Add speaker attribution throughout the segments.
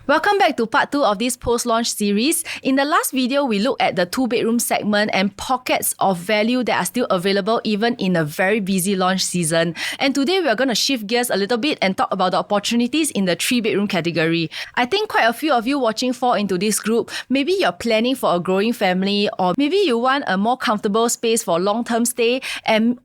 Speaker 1: Welcome back to part 2 of this post-launch series. In the last video, we looked at the 2-bedroom segment and pockets of value that are still available even in a very busy launch season. And today, we are going to shift gears a little bit and talk about the opportunities in the 3-bedroom category. I think quite a few of you watching fall into this group. Maybe you're planning for a growing family, or maybe you want a more comfortable space for long-term stay,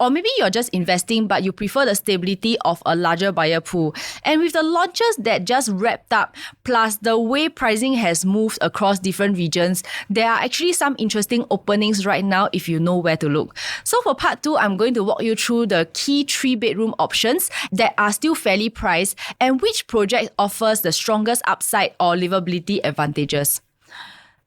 Speaker 1: or maybe you're just investing but you prefer the stability of a larger buyer pool. And with the launches that just wrapped up, plus the way pricing has moved across different regions, there are actually some interesting openings right now if you know where to look. So for part 2, I'm going to walk you through the key 3-bedroom options that are still fairly priced and which project offers the strongest upside or livability advantages.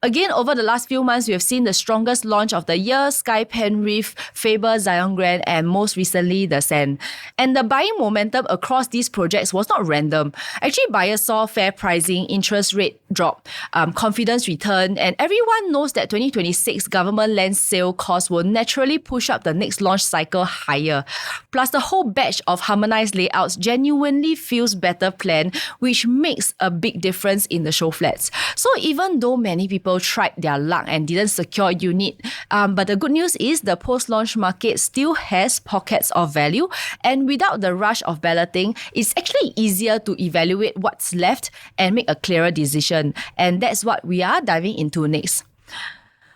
Speaker 1: Again, over the last few months, we have seen the strongest launch of the year, Skye, Penrith, Faber, Zyon Grand, and most recently, the Sen. And the buying momentum across these projects was not random. Actually, buyers saw fair pricing, interest rate drop, confidence return, and everyone knows that 2026 government land sale costs will naturally push up the next launch cycle higher. Plus, the whole batch of harmonized layouts genuinely feels better planned, which makes a big difference in the show flats. So even though many people tried their luck and didn't secure a unit, but the good news is the post-launch market still has pockets of value, and without the rush of balloting, it's actually easier to evaluate what's left and make a clearer decision. And that's what we are diving into next.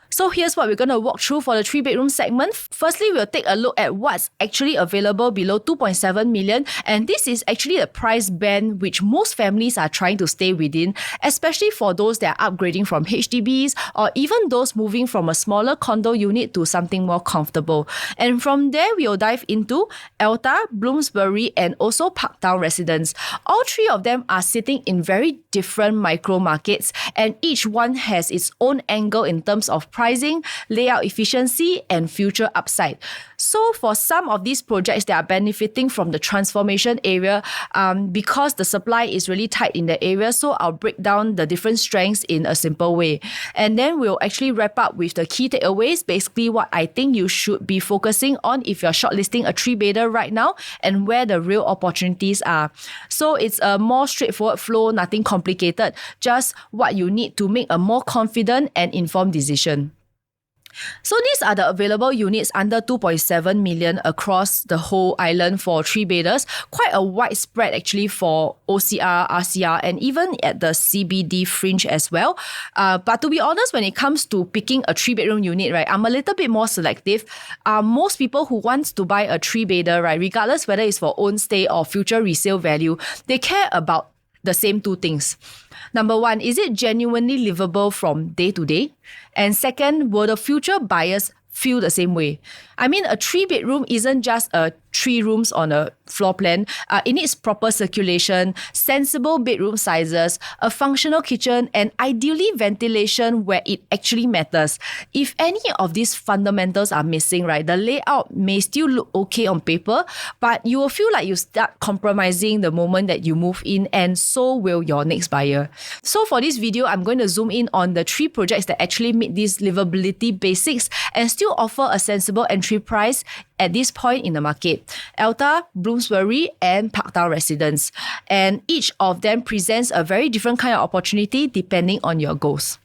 Speaker 1: So here's what we're going to walk through for the 3-bedroom segment. Firstly, we'll take a look at what's actually available below 2.7 million. And this is actually the price band which most families are trying to stay within, especially for those that are upgrading from HDBs or even those moving from a smaller condo unit to something more comfortable. And from there, we'll dive into Elta, Bloomsbury, and also Parktown Residence. All three of them are sitting in very different micro markets, and each one has its own angle in terms of pricing, layout efficiency, and future upside. So for some of these projects that are benefiting from the transformation area, because the supply is really tight in the area, so I'll break down the different strengths in a simple way. And then we'll actually wrap up with the key takeaways, basically what I think you should be focusing on if you're shortlisting a 3-bedder right now and where the real opportunities are. So it's a more straightforward flow, nothing complicated, just what you need to make a more confident and informed decision. So these are the available units under 2.7 million across the whole island for 3-bedders. Quite a wide spread actually for OCR, RCR, and even at the CBD fringe as well. But to be honest, when it comes to picking a 3-bedroom unit, right, I'm a little bit more selective. Most people who want to buy a 3-bedder, right, regardless whether it's for own stay or future resale value, they care about the same two things. Number one, is it genuinely livable from day to day? And second, will the future buyers feel the same way? I mean, a 3-bedroom isn't just 3 rooms on a floor plan. It needs proper circulation, sensible bedroom sizes, a functional kitchen, and ideally ventilation where it actually matters. If any of these fundamentals are missing, right, the layout may still look okay on paper, but you will feel like you start compromising the moment that you move in, and so will your next buyer. So for this video, I'm going to zoom in on the 3 projects that actually meet these livability basics and still offer a sensible entry price at this point in the market. Elta, Bloomsbury, and Parktown Residence. And each of them presents a very different kind of opportunity depending on your goals.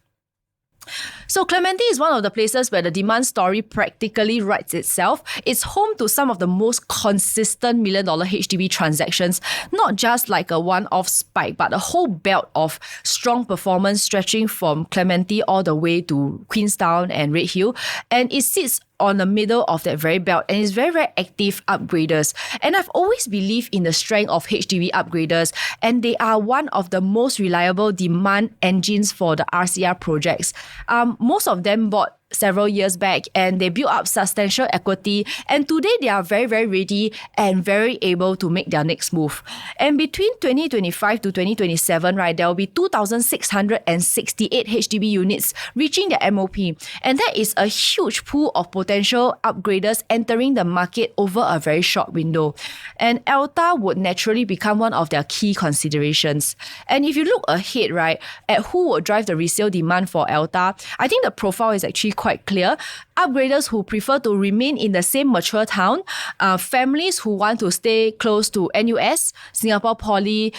Speaker 1: So Clementi is one of the places where the demand story practically writes itself. It's home to some of the most consistent $1 million HDB transactions, not just like a one-off spike, but a whole belt of strong performance stretching from Clementi all the way to Queenstown and Redhill. And it sits on the middle of that very belt and is very, very active upgraders. And I've always believed in the strength of HDB upgraders, and they are one of the most reliable demand engines for the RCR projects. Most of them bought several years back and they built up substantial equity, and today they are very, very ready and very able to make their next move. And between 2025 to 2027, right, there will be 2,668 HDB units reaching their MOP, and that is a huge pool of potential upgraders entering the market over a very short window. And Elta would naturally become one of their key considerations. And if you look ahead, right, at who will drive the resale demand for Elta, I think the profile is actually quite clear. Upgraders who prefer to remain in the same mature town, families who want to stay close to NUS, Singapore Poly,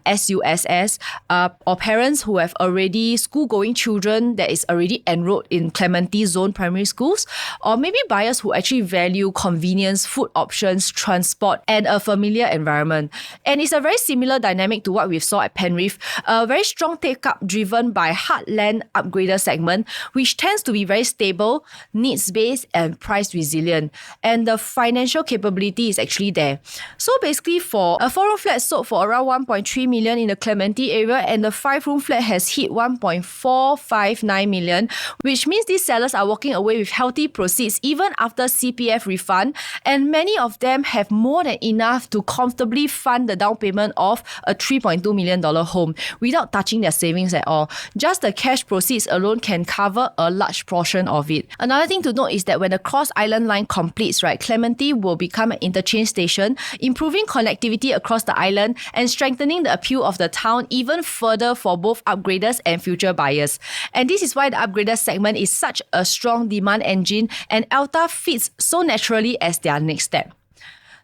Speaker 1: SUSS, or parents who have already school-going children that is already enrolled in Clementi Zone primary schools, or maybe buyers who actually value convenience, food options, transport, and a familiar environment. And it's a very similar dynamic to what we saw at Penrith, a very strong take-up driven by heartland upgrader segment, which tends to be very stable, needs-based, and price resilient. And the financial capability is actually there. So basically, for a 4-room flat sold for around 1.3 million in the Clementi area, and the 5-room flat has hit 1.459 million, which means these sellers are walking away with healthy proceeds even after CPF refund, and many of them have more than enough to comfortably fund the down payment of a $3.2 million home without touching their savings at all. Just the cash proceeds alone can cover a large portion of it. Another thing to note is that when the Cross Island line completes, right, Clementi will become an interchange station, improving connectivity across the island and strengthening the appeal of the town even further for both upgraders and future buyers. And this is why the upgrader segment is such a strong demand engine, and Elta fits so naturally as their next step.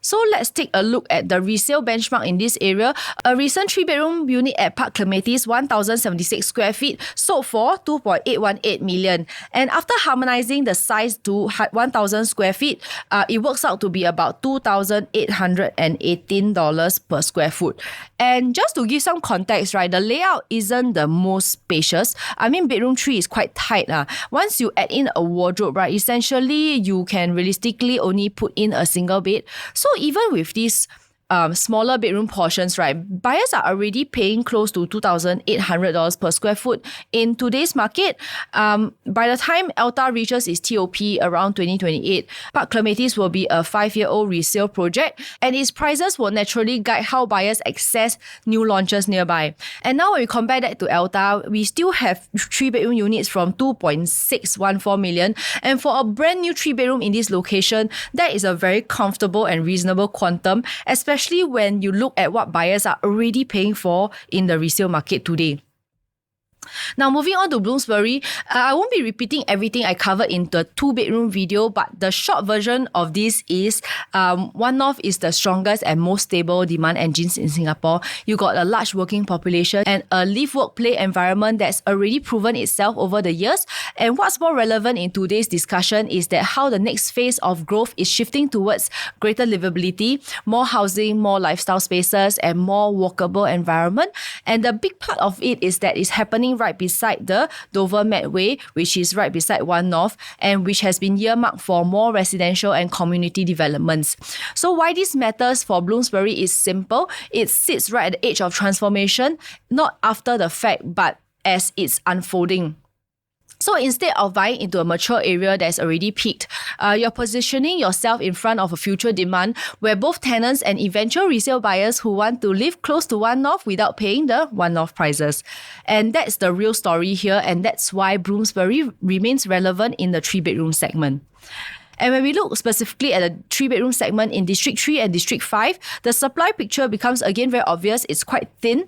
Speaker 1: So let's take a look at the resale benchmark in this area. A recent 3-bedroom unit at Park Clementi's 1,076 square feet sold for 2.818 million. And after harmonizing the size to 1,000 square feet, it works out to be about $2,818 per square foot. And just to give some context, right, the layout isn't the most spacious. I mean, bedroom 3 is quite tight. Once you add in a wardrobe, right, essentially you can realistically only put in a single bed. So even with these smaller bedroom portions, right, buyers are already paying close to $2,800 per square foot in today's market. By the time Elta reaches its TOP around 2028, Park Clementi's will be a 5-year-old resale project, and its prices will naturally guide how buyers access new launches nearby. And now when we compare that to Elta, we still have 3-bedroom units from 2.614 million, and for a brand new 3-bedroom in this location, that is a very comfortable and reasonable quantum, especially when you look at what buyers are already paying for in the resale market today. Now, moving on to Bloomsbury, I won't be repeating everything I covered in the 2-bedroom video, but the short version of this is One North is the strongest and most stable demand engines in Singapore. You got a large working population and a live-work-play environment that's already proven itself over the years. And what's more relevant in today's discussion is that how the next phase of growth is shifting towards greater livability, more housing, more lifestyle spaces, and more walkable environment. And the big part of it is that it's happening right beside the Dover Medway, which is right beside One North, and which has been earmarked for more residential and community developments. So why this matters for Bloomsbury is simple. It sits right at the edge of transformation, not after the fact, but as it's unfolding. So instead of buying into a mature area that's already peaked, you're positioning yourself in front of a future demand where both tenants and eventual resale buyers who want to live close to One North without paying the One North prices. And that's the real story here, and that's why Bloomsbury remains relevant in the 3-bedroom segment. And when we look specifically at the 3-bedroom segment in District 3 and District 5, the supply picture becomes again very obvious. It's quite thin.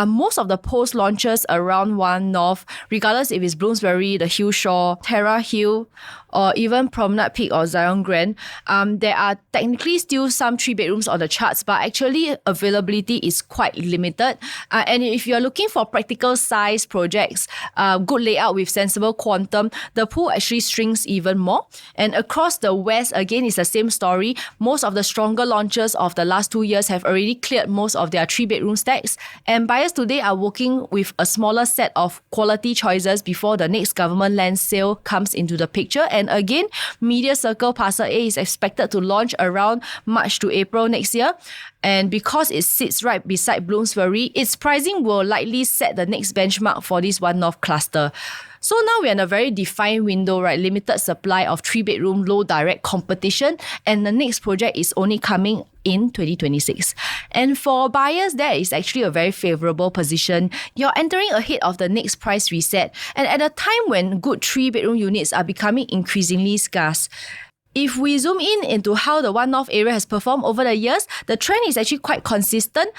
Speaker 1: Most of the post-launches around One North, regardless if it's Bloomsbury, the Hillshore, Terra Hill, or even Promenade Peak or Zyon Grand, there are technically still some 3-bedrooms on the charts, but actually availability is quite limited. And if you're looking for practical size projects, good layout with sensible quantum, the pool actually shrinks even more. And across the West, again, it's the same story. Most of the stronger launches of the last 2 years have already cleared most of their 3-bedroom stacks. And buyers today are working with a smaller set of quality choices before the next government land sale comes into the picture. And again, Media Circle Parcel A is expected to launch around March to April next year. And because it sits right beside Bloomsbury, its pricing will likely set the next benchmark for this One North cluster. So now we're in a very defined window, right? Limited supply of 3-bedroom, low direct competition. And the next project is only coming in 2026. And for buyers, that is actually a very favorable position. You're entering ahead of the next price reset, and at a time when good 3-bedroom units are becoming increasingly scarce. If we zoom in into how the One North area has performed over the years, the trend is actually quite consistent.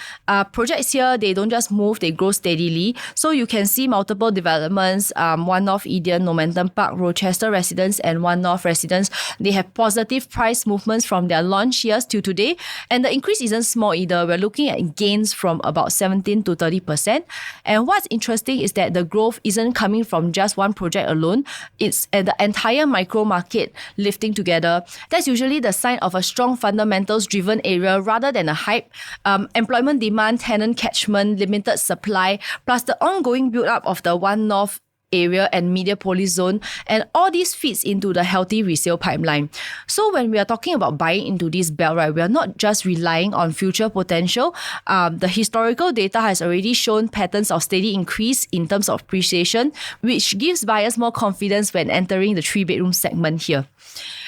Speaker 1: Projects here, they don't just move, they grow steadily. So you can see multiple developments, One North Eden, Momentum Park, Rochester Residence, and One North Residence. They have positive price movements from their launch years to today. And the increase isn't small either. We're looking at gains from about 17 to 30%. And what's interesting is that the growth isn't coming from just one project alone. It's the entire micro market lifting together. That's usually the sign of a strong fundamentals-driven area rather than a hype. Employment demand, tenant catchment, limited supply, plus the ongoing build-up of the One North area and Mediapolis zone, and all this fits into the healthy resale pipeline. So when we are talking about buying into this belt, right, we are not just relying on future potential. The historical data has already shown patterns of steady increase in terms of appreciation, which gives buyers more confidence when entering the 3-bedroom segment here.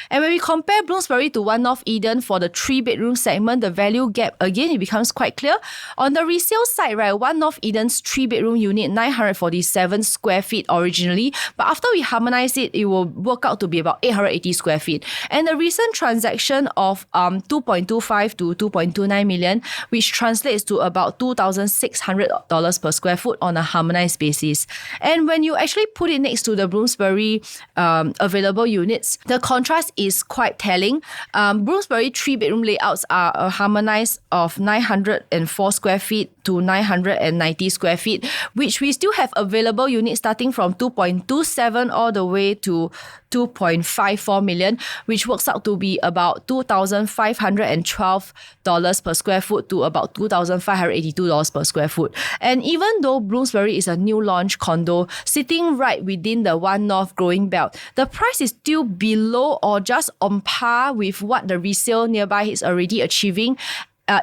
Speaker 1: And when we compare Bloomsbury to One North Eden for the 3-bedroom segment, the value gap, again, it becomes quite clear. On the resale side, right, One North Eden's 3-bedroom unit, 947 square feet originally, but after we harmonize it, it will work out to be about 880 square feet. And the recent transaction of 2.25 to 2.29 million, which translates to about $2,600 per square foot on a harmonized basis. And when you actually put it next to the Bloomsbury available units, the contrast is quite telling. Bloomsbury 3-bedroom layouts are harmonized of 904 square feet to 990 square feet, which we still have available units starting from 2.27 all the way to 2.54 million, which works out to be about $2,512 per square foot to about $2,582 per square foot. And even though Bloomsbury is a new launch condo sitting right within the One North growing belt, the price is still below or just on par with what the resale nearby is already achieving,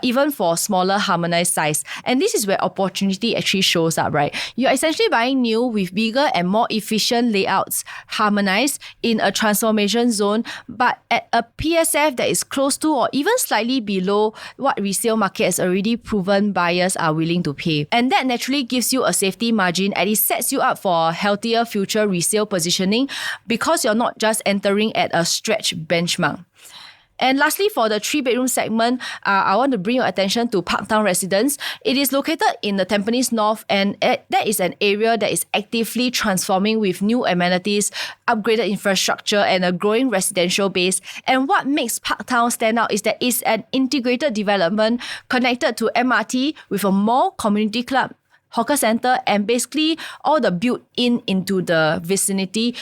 Speaker 1: even for smaller harmonized size. And this is where opportunity actually shows up, right? You're essentially buying new with bigger and more efficient layouts, harmonized in a transformation zone, but at a PSF that is close to or even slightly below what resale market has already proven buyers are willing to pay. And that naturally gives you a safety margin and it sets you up for a healthier future resale positioning because you're not just entering at a stretch benchmark. And lastly, for the 3-bedroom segment, I want to bring your attention to Parktown Residence. It is located in the Tampines North, and that is an area that is actively transforming with new amenities, upgraded infrastructure, and a growing residential base. And what makes Parktown stand out is that it's an integrated development connected to MRT with a mall, community club, hawker center, and basically all the built-in into the vicinity.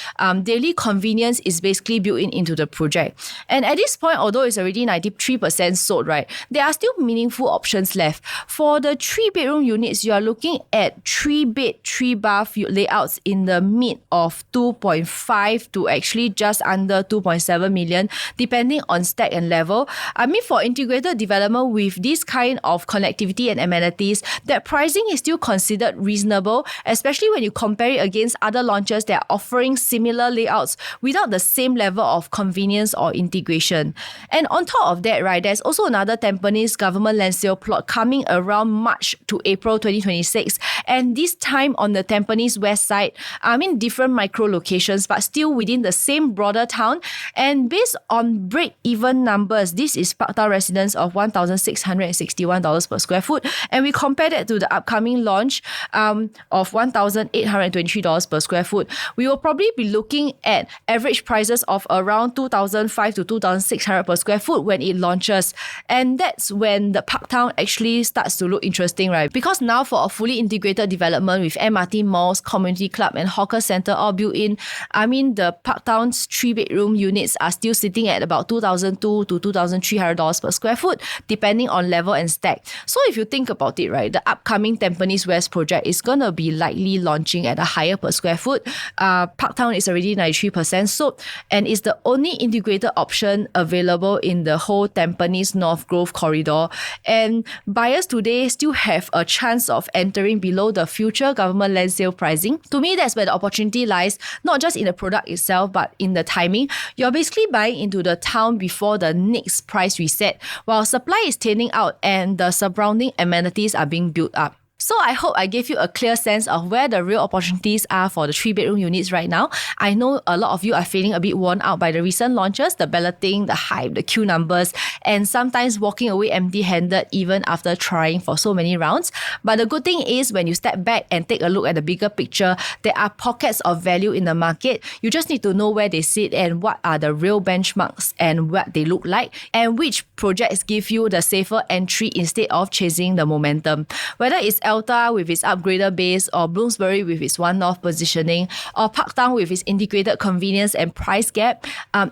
Speaker 1: Daily convenience is basically built into the project. And at this point, although it's already 93% sold, right, there are still meaningful options left. For the 3-bedroom units, you are looking at 3-bed, 3-bath layouts in the mid of 2.5 to actually just under 2.7 million, depending on stack and level. I mean, for integrated development with this kind of connectivity and amenities, that pricing is still considered reasonable, especially when you compare it against other launches that are offering similar layouts without the same level of convenience or integration. And on top of that, right, there's also another Tampines government land sale plot coming around March to April 2026, and this time on the Tampines West side, I mean different micro locations, but still within the same broader town. And based on break-even numbers, this is Parktown Residence of $1,661 per square foot, and we compare that to the upcoming launch of $1,823 per square foot, we will probably be looking at average prices of around $2,500 to $2,600 per square foot when it launches. And that's when the Parktown actually starts to look interesting, right? Because now for a fully integrated development with MRT malls, community club, and hawker center all built in, I mean, the Parktown's 3-bedroom units are still sitting at about $2,200 to $2,300 per square foot, depending on level and stack. So if you think about it, right, the upcoming Tampines West project is going to be likely launching at a higher per square foot. Parktown is already 93% sold and is the only integrated option available in the whole Tampines North Grove corridor. And buyers today still have a chance of entering below the future government land sale pricing. To me, that's where the opportunity lies, not just in the product itself, but in the timing. You're basically buying into the town before the next price reset, while supply is thinning out and the surrounding amenities are being built up. So I hope I gave you a clear sense of where the real opportunities are for the 3-bedroom units right now. I know a lot of you are feeling a bit worn out by the recent launches, the balloting, the hype, the queue numbers, and sometimes walking away empty-handed even after trying for so many rounds. But the good thing is when you step back and take a look at the bigger picture, there are pockets of value in the market. You just need to know where they sit and what are the real benchmarks and what they look like, and which projects give you the safer entry instead of chasing the momentum. Whether it's Elta with its upgraded base, or Bloomsbury with its one-north positioning, or Parktown with its integrated convenience and price gap,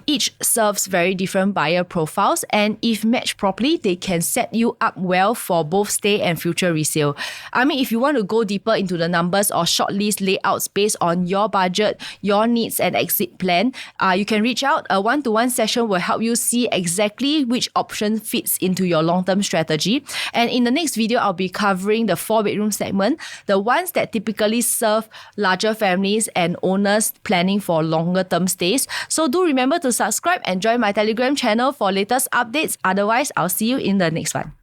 Speaker 1: each serves very different buyer profiles, and if matched properly, they can set you up well for both stay and future resale. I mean, if you want to go deeper into the numbers or shortlist layouts based on your budget, your needs and exit plan, you can reach out. A one-to-one session will help you see exactly which option fits into your long-term strategy. And in the next video, I'll be covering the 4-bedroom segment, the ones that typically serve larger families and owners planning for longer term stays. So do remember to subscribe and join my Telegram channel for latest updates. Otherwise, I'll see you in the next one.